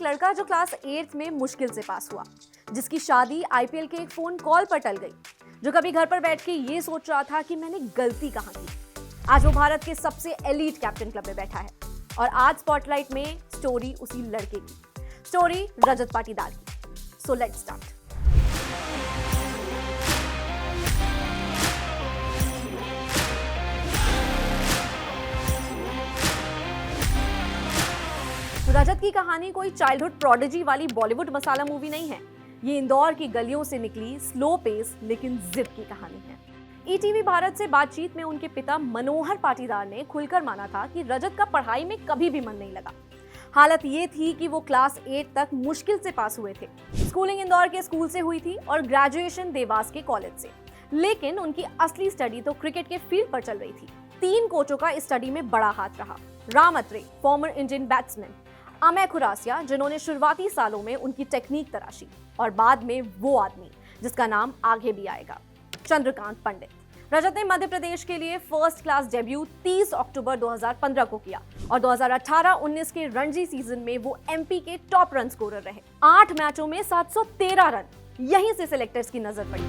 लड़का जो class 8th में मुश्किल से पास हुआ, जिसकी शादी आईपीएल के एक फोन कॉल पर टल गई, जो कभी घर पर बैठ के ये सोच रहा था कि मैंने गलती कहाँ की। आज वो भारत के सबसे एलीट कैप्टन क्लब में बैठा है और आज स्पॉटलाइट में स्टोरी उसी लड़के की, स्टोरी रजत पाटीदार की। So let's start. रजत की कहानी कोई चाइल्डहुड प्रोडिजी वाली बॉलीवुड मसाला मूवी नहीं है। ये इंदौर की गलियों से निकली स्लो पेस लेकिन जिद की कहानी है। ईटीवी भारत से बातचीत में उनके पिता मनोहर पाटीदार ने खुलकर माना था कि रजत का पढ़ाई में कभी भी मन नहीं लगा। हालत ये थी कि वो क्लास 8 तक मुश्किल से पास हुए थे। स्कूलिंग इंदौर के स्कूल से हुई थी और ग्रेजुएशन देवास के कॉलेज से, लेकिन उनकी असली स्टडी तो क्रिकेट के फील्ड पर चल रही थी। 3 कोचों का इस स्टडी में बड़ा हाथ रहा। Ram Atre, former Indian batsman, Amay Khurasiya, जिन्होंने शुरुआती सालों में उनकी टेक्निक तराशी, और बाद में वो आदमी जिसका नाम आगे भी आएगा, चंद्रकांत पंडित। रजत ने मध्य प्रदेश के लिए फर्स्ट क्लास डेब्यू 30 अक्टूबर 2015 को किया और 2018-19 के रणजी सीजन में वो एमपी के टॉप रन स्कोरर रहे। 8 मैचों में 713 रन, यहीं से सिलेक्टर्स की नजर पड़ी।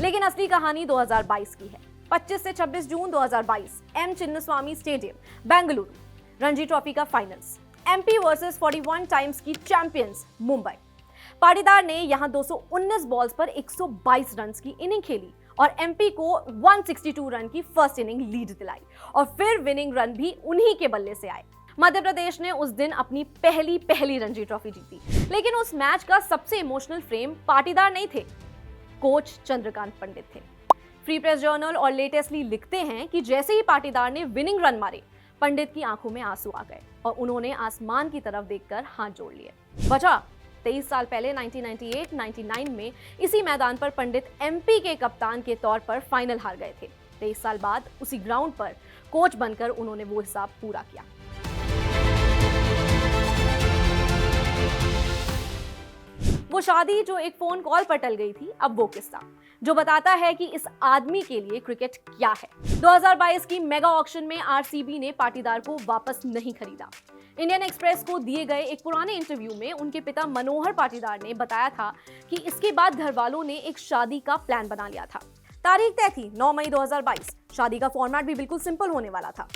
लेकिन असली कहानी 2022 की है। 25 से 26 जून 2022 M Chinnaswamy stadium, Bengaluru, Ranji trophy का फाइनल्स, एमपी वर्सेस 41 टाइम्स की चैंपियंस मुंबई। पाटीदार ने यहां 219 बॉल्स पर 122 रन की इनिंग खेली और एमपी को 162 रन की फर्स्ट इनिंग लीड दिलाई और फिर विनिंग रन भी उन्हीं के बल्ले से आए। मध्य प्रदेश ने उस दिन अपनी पहली रणजी ट्रॉफी जीती, लेकिन उस मैच का सबसे इमोशनल फ्रेम पाटीदार नहीं थे, कोच चंद्रकांत पंडित थे। फ्री प्रेस जर्नल और लेटेस्टली लिखते हैं कि जैसे ही पाटीदार ने विनिंग रन मारे, पंडित की आंखों में आंसू आ गए और उन्होंने आसमान की तरफ देखकर हाथ जोड़ लिए। वजह 23 साल पहले 1998-99 में इसी मैदान पर पंडित एमपी के कप्तान के तौर पर फाइनल हार गए थे। 23 साल बाद उसी ग्राउंड पर कोच बनकर उन्होंने वो हिसाब पूरा किया। वो शादी जो एक फोन कॉल पर टल गई थी, अब वो किस्सा जो बताता है कि इस आदमी के लिए क्रिकेट क्या है। 2022 की मेगा ऑक्शन में आरसीबी ने पाटीदार को वापस नहीं खरीदा। इंडियन एक्सप्रेस को दिए गए एक पुराने इंटरव्यू में उनके पिता मनोहर पाटीदार ने बताया था कि इसके बाद घर वालों ने एक शादी का प्लान बना लिया था। तारीख तय थी 9 मई 2022। शादी का फॉर्मेट भी बिल्कुल सिंपल होने वाला था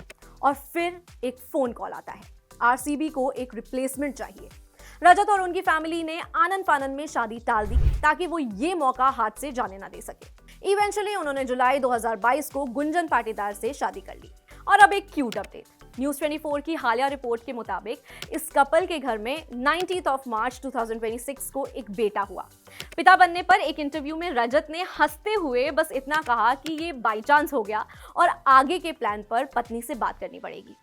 और फिर एक फोन कॉल आता है, आरसीबी को एक रिप्लेसमेंट चाहिए। रजत और उनकी फैमिली ने आनन फानन में शादी टाल दी ताकि वो ये मौका हाथ से जाने ना दे सके। इवेंचुअली उन्होंने जुलाई 2022 को गुंजन पाटीदार से शादी कर ली। और अब एक क्यूट अपडेट। न्यूज़ 24 की हालिया रिपोर्ट के मुताबिक इस कपल के घर में 19 मार्च 2026 को एक बेटा हुआ। पिता बनने पर एक इंटरव्यू में रजत ने हंसते हुए बस इतना कहा कि ये बाई चांस हो गया और आगे के प्लान पर पत्नी से बात करनी पड़ेगी।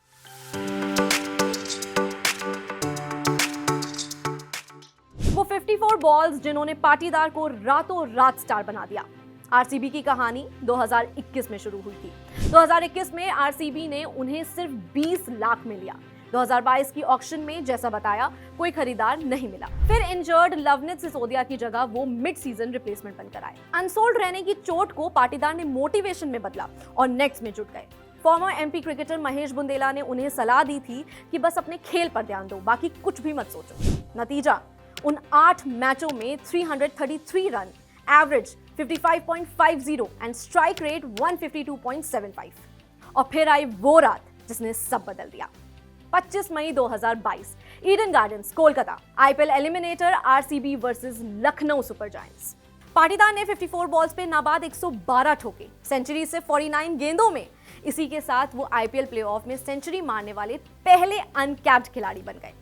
वो 54 बॉल्स जिन्होंने पाटीदार को रातों रात स्टार बना दिया। आरसीबी की कहानी 2021 में शुरू हुई थी। 2021 में आरसीबी ने उन्हें सिर्फ 20 लाख में लिया। 2022 की ऑक्शन में जैसा बताया कोई खरीदार नहीं मिला। फिर इंजर्ड लवनीत सिसोदिया की जगह वो मिड सीजन रिप्लेसमेंट बनकर आए। अनसोल्ड रहने की चोट को पाटीदार ने मोटिवेशन में बदला और नेट्स में जुट गए। Farmer MP cricketer Mahesh Bundela ने उन्हें सलाह दी थी कि बस अपने खेल पर ध्यान दो, बाकी कुछ भी मत सोचो। नतीजा, उन 8 मैचों में 333 run, average 55.50 and strike rate 152.75। और फिर आई वो रात जिसने सब बदल दिया। 25 मई 2022 Eden gardens, Kolkata, IPL eliminator RCB versus Lucknow super giants. Patidar ने 54 बॉल्स पे नाबाद 112 ठोके, सेंचुरी से 49 गेंदों में। इसी के साथ वो आईपीएल प्लेऑफ में सेंचुरी मारने वाले पहले अनकैप्ड खिलाड़ी बन गए।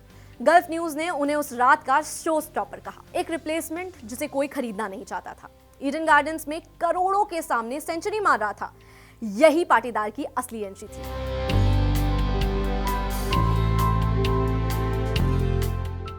गल्फ न्यूज ने उन्हें उस रात का शो स्टॉपर कहा, एक रिप्लेसमेंट जिसे कोई खरीदना नहीं चाहता था। ईडन गार्डन्स में करोड़ों के सामने सेंचुरी मार रहा था। यही पाटीदार की असली एंट्री थी।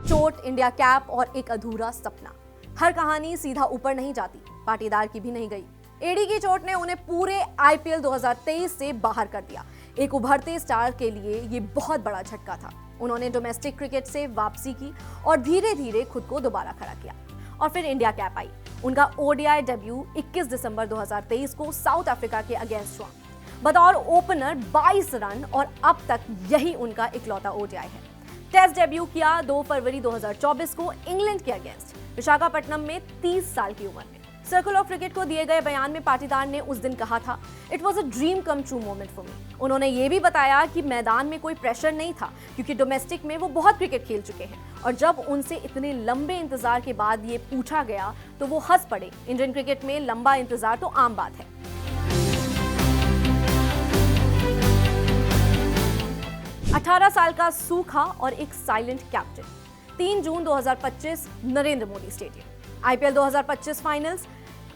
चोट, इंडिया कैप और एक अधूरा सपना। हर कहानी सीधा ऊपर नहीं जाती, पाटीदार की भी नहीं गई। एडी की चोट ने उन्हें पूरे आईपीएल 2023 से बाहर कर दिया। एक उभरते स्टार के लिए ये बहुत बड़ा झटका था। उन्होंने डोमेस्टिक क्रिकेट से वापसी की और धीरे धीरे खुद को दोबारा खड़ा किया। और फिर इंडिया कैप आई। उनका ओडीआई डेब्यू 21 दिसंबर 2023 को साउथ अफ्रीका के अगेंस्ट हुआ। बतौर ओपनर 22 रन और अब तक यही उनका इकलौता ओडीआई है। टेस्ट डेब्यू किया 2 फरवरी 2024 को इंग्लैंड के अगेंस्ट विशाखापट्टनम में 30 साल की उम्र में। सर्कल ऑफ क्रिकेट को दिए गए बयान में पाटीदार ने उस दिन कहा था, it was a dream come true moment for me. उन्होंने ये भी बताया कि मैदान में कोई प्रेशर नहीं था क्योंकि डोमेस्टिक में वो बहुत क्रिकेट खेल चुके हैं, और जब उनसे इतने लंबे इंतजार के बाद ये पूछा गया तो वो हंस पड़े। इंडियन क्रिकेट में लंबा इंतजार तो आम बात है। अठारह साल का सूखा और एक साइलेंट कैप्टन। 3 जून 2025 Narendra Modi stadium. IPL 2025 finals,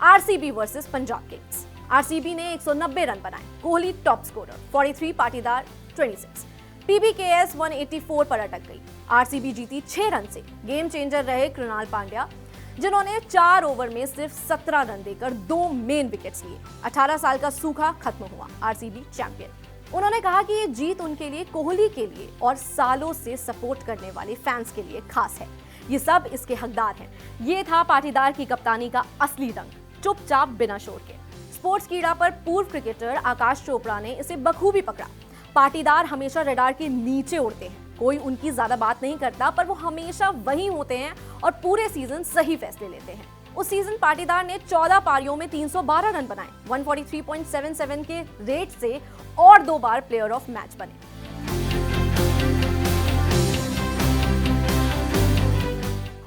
RCB versus Punjab Kings. RCB ने 190 रन बनाए, Kohli top scorer, 43 Patidar 26। PBKS 184 पर अटक गई। आरसीबी जीती 6 रन से। गेम चेंजर रहे कृणाल पांड्या, जिन्होंने 4 ओवर में सिर्फ 17 रन देकर 2 मेन विकेट्स लिए। 18 साल का सूखा खत्म हुआ, आरसीबी चैंपियन। उन्होंने कहा कि ये जीत उनके लिए, कोहली के लिए और सालों से सपोर्ट करने वाले फैंस के लिए खास है। ये सब इसके हकदार हैं। ये था पाटीदार की कप्तानी का असली रंग, चुपचाप बिना शोर के। स्पोर्ट्स कीड़ा पर पूर्व क्रिकेटर आकाश चोपड़ा ने इसे बखूबी पकड़ा। पाटीदार हमेशा रडार के नीचे उड़ते हैं, कोई उनकी ज्यादा बात नहीं करता, पर वो हमेशा वहीं होते हैं और पूरे सीजन सही फैसले लेते हैं। उस सीजन पाटीदार ने 14 पारियों में 312 रन बनाए, 143.77 के रेट से, और 2 बार प्लेयर ऑफ मैच बने।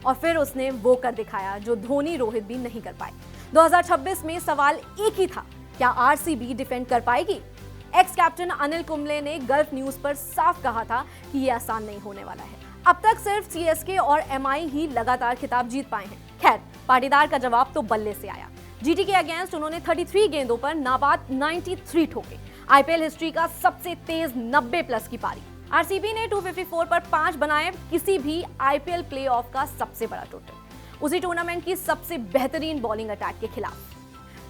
और फिर उसने वो कर दिखाया जो धोनी रोहित भी नहीं कर पाए। 2026 में सवाल एक ही था, क्या आरसीबी डिफेंड कर पाएगी? एक्स कैप्टन अनिल कुंबले ने गल्फ न्यूज पर साफ कहा था कि यह आसान नहीं होने वाला है। अब तक सिर्फ सीएसके और एमआई ही लगातार खिताब जीत पाए हैं। खैर, पाटीदार का जवाब तो बल्ले से आया। जीटी के अगेंस्ट उन्होंने 33 गेंदों पर नाबाद 93 ठोके। आईपीएल हिस्ट्री का सबसे तेज 90 प्लस की पारी। आरसीबी ने 254 पर 5 बनाए, किसी भी आईपीएल प्लेऑफ का सबसे बड़ा टोटल। उसी टूर्नामेंट की सबसे बेहतरीन बॉलिंग अटैक के खिलाफ।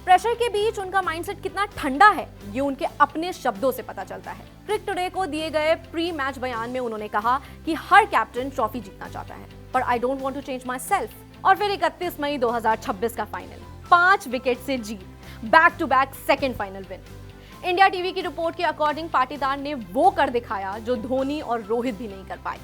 प्रेशर के बीच उनका माइंडसेट कितना ठंडा है, ये उनके अपने शब्दों से पता चलता है। क्रिक टुडे को दिए गए प्री मैच बयान में उन्होंने कहा कि हर कैप्टन ट्रॉफी जीतना चाहता है, पर I don't want to change myself. और फिर 31 मई 2026 का फाइनल, 5 विकेट से जीत, back to back second final win. India TV की रिपोर्ट के अकॉर्डिंग पाटीदार ने वो कर दिखाया जो धोनी और रोहित भी नहीं कर पाए।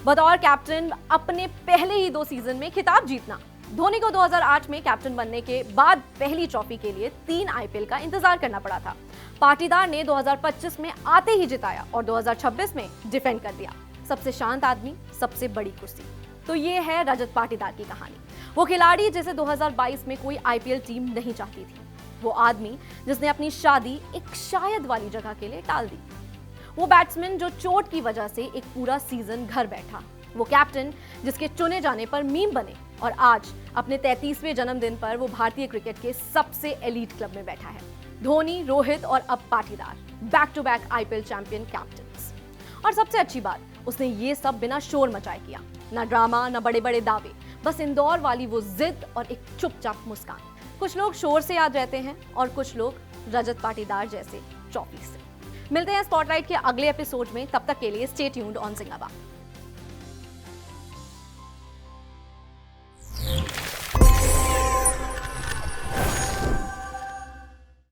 बतौर कैप्टन अपने पहले ही 2 सीजन में खिताब जीतना। धोनी को 2008 में कैप्टन बनने के बाद पहली ट्रॉफी के लिए 3 आईपीएल का इंतजार करना पड़ा था। पाटीदार ने 2025 में आते ही जिताया और 2026 में डिफेंड कर दिया। सबसे शांत आदमी, सबसे बड़ी कुर्सी। तो ये है रजत पाटीदार की कहानी। वो खिलाड़ी जिसे 2022 में कोई आईपीएल टीम नहीं चाहती थी। वो आदमी जिसने अपनी शादी एक शायद वाली जगह के लिए टाल दी। वो बैट्समैन जो चोट की वजह से एक पूरा सीजन घर बैठा। वो कैप्टन जिसके चुने जाने पर मीम बने, और आज अपने 33वें जन्मदिन पर वो भारतीय क्रिकेट के सबसे एलीट क्लब में बैठा है। धोनी, रोहित और अब Patidar, back to back IPL champion captains. और सबसे अच्छी बात, उसने ये सब बिना शोर मचाए किया। ना ड्रामा, ना बड़े बड़े दावे, बस इंदौर वाली वो जिद और एक चुपचाप मुस्कान। कुछ लोग शोर से याद रहते हैं और कुछ लोग रजत पाटीदार जैसे ट्रॉफी से। मिलते हैं स्पॉटलाइट के अगले एपिसोड में, तब तक के लिए स्टे ट्यून्ड ऑन जिंगाबाद।